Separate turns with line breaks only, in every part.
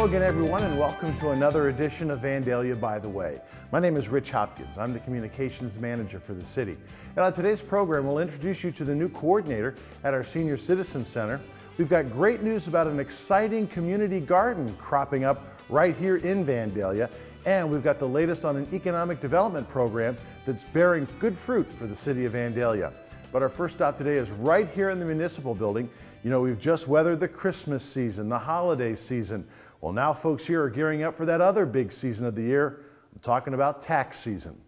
again, everyone, and welcome to another edition of Vandalia By The Way. My name is Rich Hopkins. I'm the Communications Manager for the city. And on today's program, we'll introduce you to the new coordinator at our Senior Citizens Center. We've got great news about an exciting community garden cropping up right here in Vandalia. And we've got the latest on an economic development program that's bearing good fruit for the city of Vandalia. But our first stop today is right here in the municipal building. You know, we've just weathered the Christmas season, the holiday season. Well, now folks here are gearing up for that other big season of the year. I'm talking about tax season.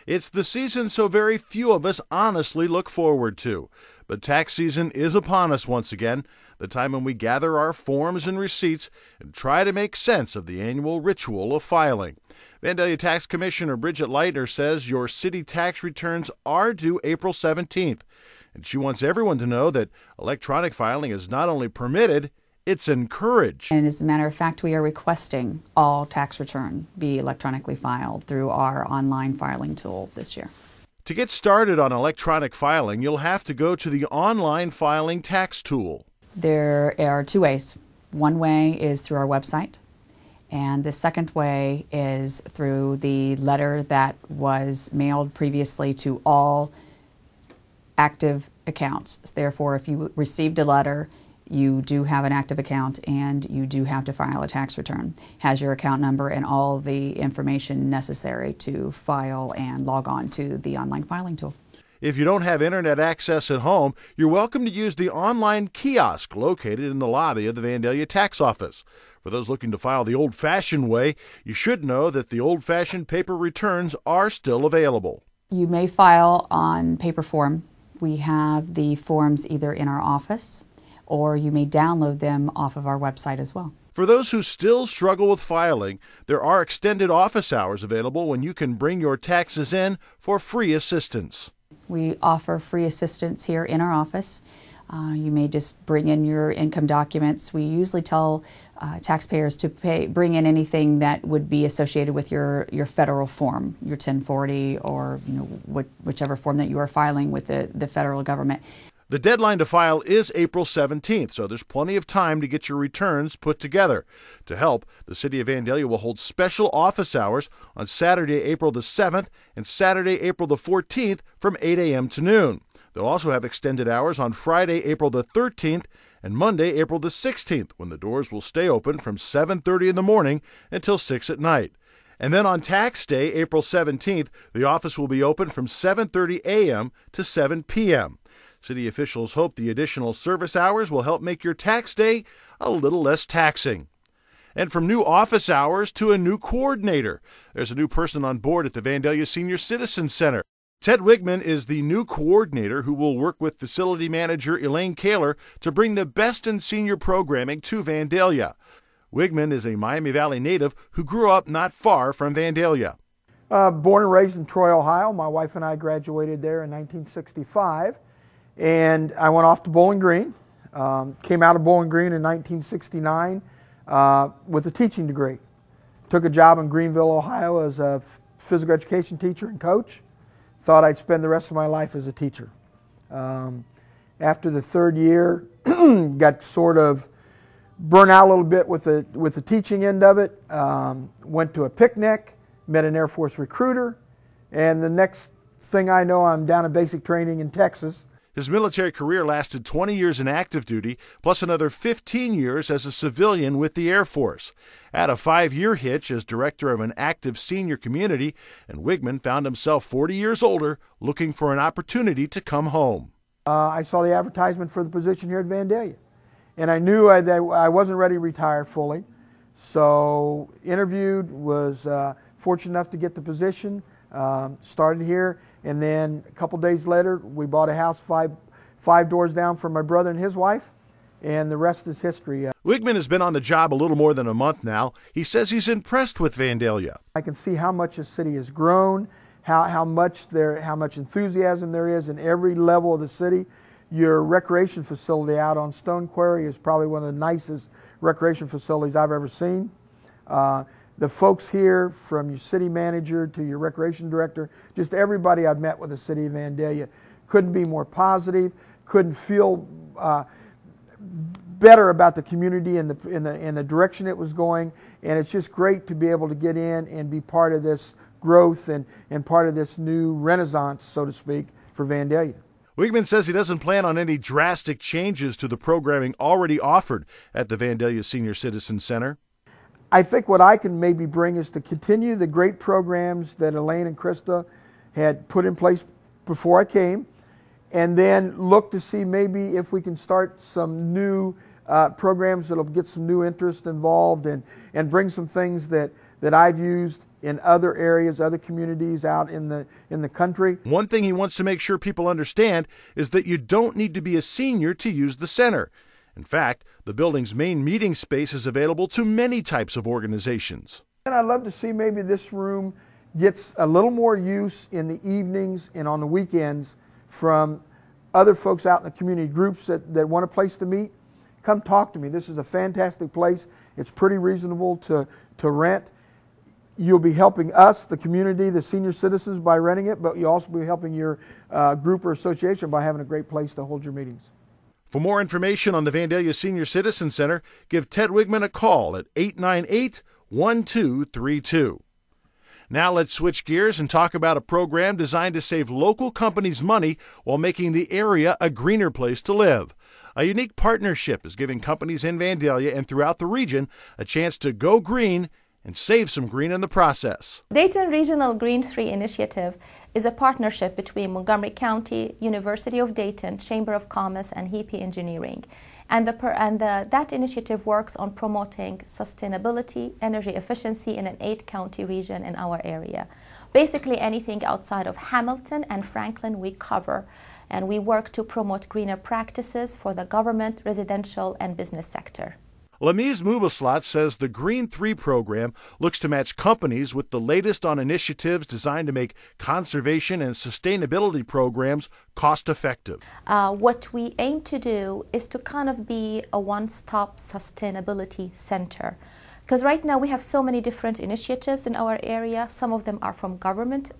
It's the season so very few of us honestly look forward to. But tax season is upon us once again, the time when we gather our forms and receipts and try to make sense of the annual ritual of filing. Vandalia Tax Commissioner Bridget Leitner says your city tax returns are due April 17th. And she wants everyone to know that electronic filing is not only permitted, it's encouraged.
And as a matter of fact, we are requesting all tax return be electronically filed through our online filing tool this year.
To get started on electronic filing, you'll have to go to the online filing tax tool.
There are two ways. One way is through our website, and the second way is through the letter that was mailed previously to all active accounts. Therefore, if you received a letter, you do have an active account and you do have to file a tax return. Has your account number and all the information necessary to file and log on to the online filing tool.
If you don't have internet access at home, you're welcome to use the online kiosk located in the lobby of the Vandalia Tax Office. For those looking to file the old-fashioned way, you should know that the old-fashioned paper returns are still available.
You may file on paper form. We have the forms either in our office or you may download them off of our website as well.
For those who still struggle with filing, there are extended office hours available when you can bring your taxes in for free assistance.
We offer free assistance here in our office. You may just bring in your income documents. We usually tell taxpayers to bring in anything that would be associated with your federal form, your 1040 or whichever form that you are filing with the federal government.
The deadline to file is April 17th, so there's plenty of time to get your returns put together. To help, the City of Vandalia will hold special office hours on Saturday, April the 7th and Saturday, April the 14th from 8 a.m. to noon. They'll also have extended hours on Friday, April the 13th and Monday, April the 16th, when the doors will stay open from 7:30 in the morning until 6 at night. And then on tax day, April 17th, the office will be open from 7:30 a.m. to 7 p.m. City officials hope the additional service hours will help make your tax day a little less taxing. And from new office hours to a new coordinator, there's a new person on board at the Vandalia Senior Citizens Center. Ted Wigman is the new coordinator who will work with facility manager Elaine Kaler to bring the best in senior programming to Vandalia. Wigman is a Miami Valley native who grew up not far from Vandalia.
Born and raised in Troy, Ohio. My wife and I graduated there in 1965. And I went off to Bowling Green, came out of Bowling Green in 1969 with a teaching degree. Took a job in Greenville, Ohio as a physical education teacher and coach. Thought I'd spend the rest of my life as a teacher. After the third year, got sort of burnt out a little bit with the teaching end of it. Went to a picnic, met an Air Force recruiter, and the next thing I know, I'm down in basic training in Texas.
His military career lasted 20 years in active duty, plus another 15 years as a civilian with the Air Force. Had a 5-year hitch as director of an active senior community, and Wigman found himself 40 years older, looking for an opportunity to come home.
I saw the advertisement for the position here at Vandalia, and I knew that I wasn't ready to retire fully. So interviewed, was fortunate enough to get the position, started here. And then a couple days later, we bought a house five doors down from my brother and his wife, and the rest is history.
Wigman has been on the job a little more than a month now. He says he's impressed with Vandalia.
I can see how much the city has grown, how much enthusiasm there is in every level of the city. Your recreation facility out on Stone Quarry is probably one of the nicest recreation facilities I've ever seen. The folks here, from your city manager to your recreation director, just everybody I've met with the city of Vandalia, couldn't be more positive, couldn't feel better about the community and the direction it was going, and it's just great to be able to get in and be part of this growth and part of this new renaissance, so to speak, for Vandalia.
Wigman says he doesn't plan on any drastic changes to the programming already offered at the Vandalia Senior Citizens Center.
I think what I can maybe bring is to continue the great programs that Elaine and Krista had put in place before I came, and then look to see maybe if we can start some new programs that'll get some new interest involved and bring some things that I've used in other areas, other communities out in the country.
One thing he wants to make sure people understand is that you don't need to be a senior to use the center. In fact, the building's main meeting space is available to many types of organizations.
And I'd love to see maybe this room gets a little more use in the evenings and on the weekends from other folks out in the community, groups that want a place to meet. Come talk to me. This is a fantastic place. It's pretty reasonable to rent. You'll be helping us, the community, the senior citizens, by renting it, but you'll also be helping your group or association by having a great place to hold your meetings.
For more information on the Vandalia Senior Citizens Center, give Ted Wigman a call at 898-1232. Now let's switch gears and talk about a program designed to save local companies money while making the area a greener place to live. A unique partnership is giving companies in Vandalia and throughout the region a chance to go green and save some green in the process.
Dayton Regional Green 3 Initiative is a partnership between Montgomery County, University of Dayton, Chamber of Commerce, and HEPE Engineering. And that initiative works on promoting sustainability, energy efficiency in an 8-county region in our area. Basically anything outside of Hamilton and Franklin we cover, and we work to promote greener practices for the government, residential, and business sector.
Lamiz Mubaslat says the Green 3 program looks to match companies with the latest on initiatives designed to make conservation and sustainability programs cost-effective.
What we aim to do is to kind of be a one-stop sustainability center. Because right now we have so many different initiatives in our area. Some of them are from government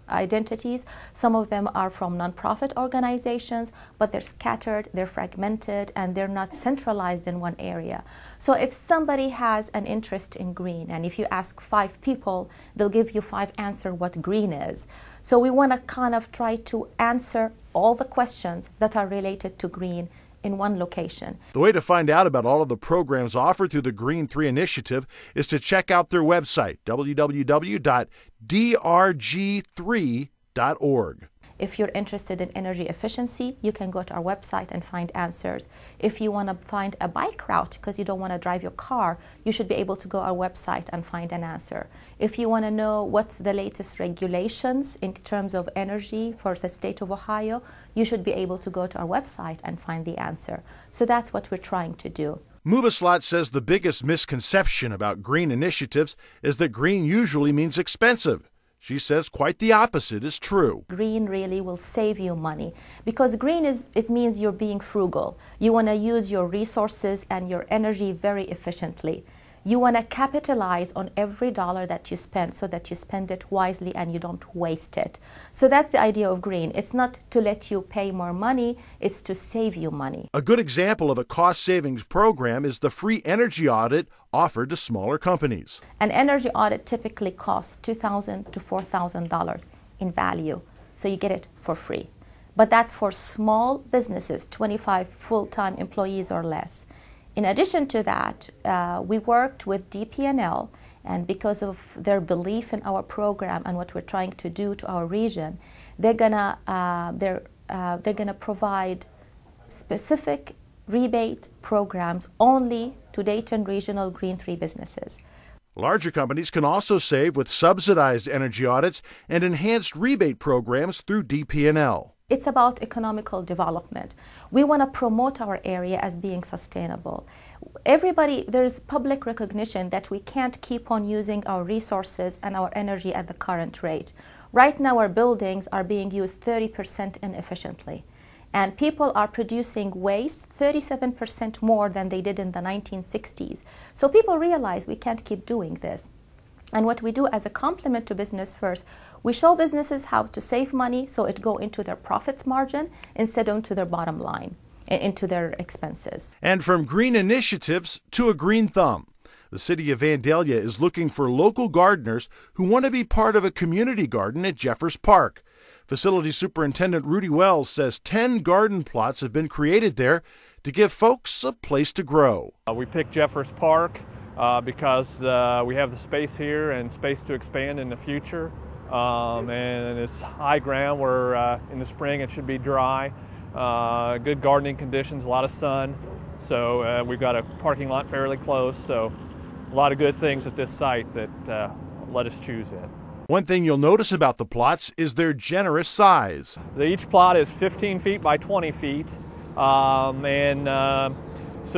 identities, some of them are from nonprofit organizations, but they're scattered, they're fragmented, and they're not centralized in one area. So if somebody has an interest in green, and if you ask 5 people, they'll give you 5 answers what green is. So we want to kind of try to answer all the questions that are related to green in one location.
The way to find out about all of the programs offered through the Green 3 initiative is to check out their website, www.drg3.org.
If you're interested in energy efficiency, you can go to our website and find answers. If you want to find a bike route because you don't want to drive your car, you should be able to go to our website and find an answer. If you want to know what's the latest regulations in terms of energy for the state of Ohio, you should be able to go to our website and find the answer. So that's what we're trying to do.
Mubaslat says the biggest misconception about green initiatives is that green usually means expensive. She says quite the opposite is true.
Green really will save you money because green it means you're being frugal. You want to use your resources and your energy very efficiently. You want to capitalize on every dollar that you spend so that you spend it wisely and you don't waste it. So that's the idea of green. It's not to let you pay more money, it's to save you money.
A good example of a cost savings program is the free energy audit offered to smaller companies.
An energy audit typically costs $2,000 to $4,000 in value, so you get it for free. But that's for small businesses, 25 full-time employees or less. In addition to that, we worked with DP&L, and because of their belief in our program and what we're trying to do to our region, they're gonna provide specific rebate programs only to Dayton Regional Green 3 businesses.
Larger companies can also save with subsidized energy audits and enhanced rebate programs through DP&L.
It's about economical development. We want to promote our area as being sustainable. There's public recognition that we can't keep on using our resources and our energy at the current rate. Right now our buildings are being used 30% inefficiently. And people are producing waste 37% more than they did in the 1960s. So people realize we can't keep doing this. And what we do as a complement to Business First, we show businesses how to save money so it go into their profits margin instead of into their bottom line. into their expenses.
And from green initiatives to a green thumb, the City of Vandalia is looking for local gardeners who want to be part of a community garden at Jeffers Park. Facility Superintendent Rudy Wells says 10 garden plots have been created there to give folks a place to grow.
We picked Jeffers Park because we have the space here and space to expand in the future. And it's high ground where in the spring it should be dry. Good gardening conditions, a lot of sun. So we've got a parking lot fairly close. So a lot of good things at this site that let us choose it.
One thing you'll notice about the plots is their generous size.
Each plot is 15 feet by 20 feet. So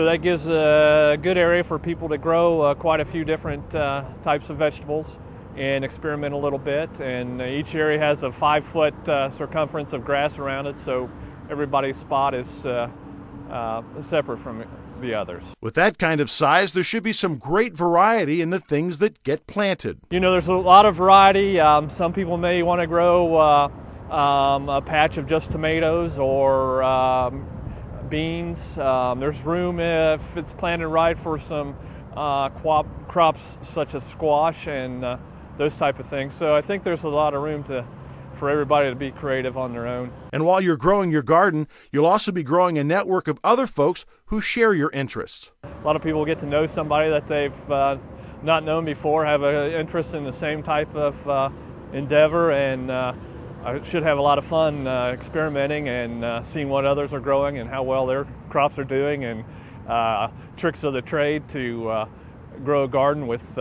that gives a good area for people to grow quite a few different types of vegetables and experiment a little bit. And each area has a 5-foot circumference of grass around it, so everybody's spot is separate from the others.
With that kind of size, there should be some great variety in the things that get planted.
You know, there's a lot of variety. Some people may want to grow a patch of just tomatoes or beans. There's room, if it's planted right, for some crops such as squash and those type of things. So I think there's a lot of room for everybody to be creative on their own.
And while you're growing your garden, you'll also be growing a network of other folks who share your interests.
A lot of people get to know somebody that they've not known before, have an interest in the same type of endeavor, and I should have a lot of fun experimenting and seeing what others are growing and how well their crops are doing, and tricks of the trade to grow a garden with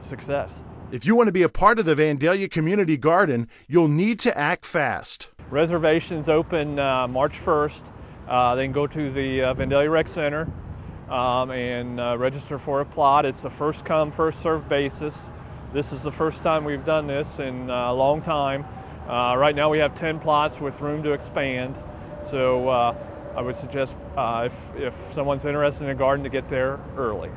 success.
If you want to be a part of the Vandalia Community Garden, you'll need to act fast.
Reservations open March 1st. They can go to the Vandalia Rec Center and register for a plot. It's a first come, first served basis. This is the first time we've done this in a long time. Right now we have 10 plots with room to expand. So I would suggest if someone's interested in a garden, to get there early.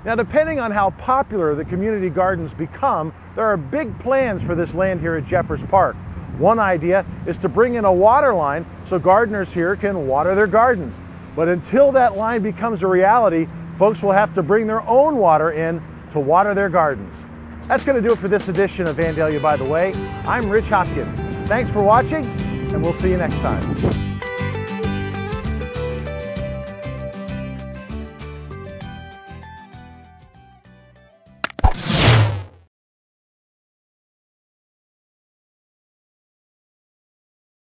Now, depending on how popular the community gardens become, there are big plans for this land here at Jeffers Park. One idea is to bring in a water line so gardeners here can water their gardens. But until that line becomes a reality, folks will have to bring their own water in to water their gardens. That's going to do it for this edition of Vandalia By The Way. I'm Rich Hopkins. Thanks for watching, and we'll see you next time.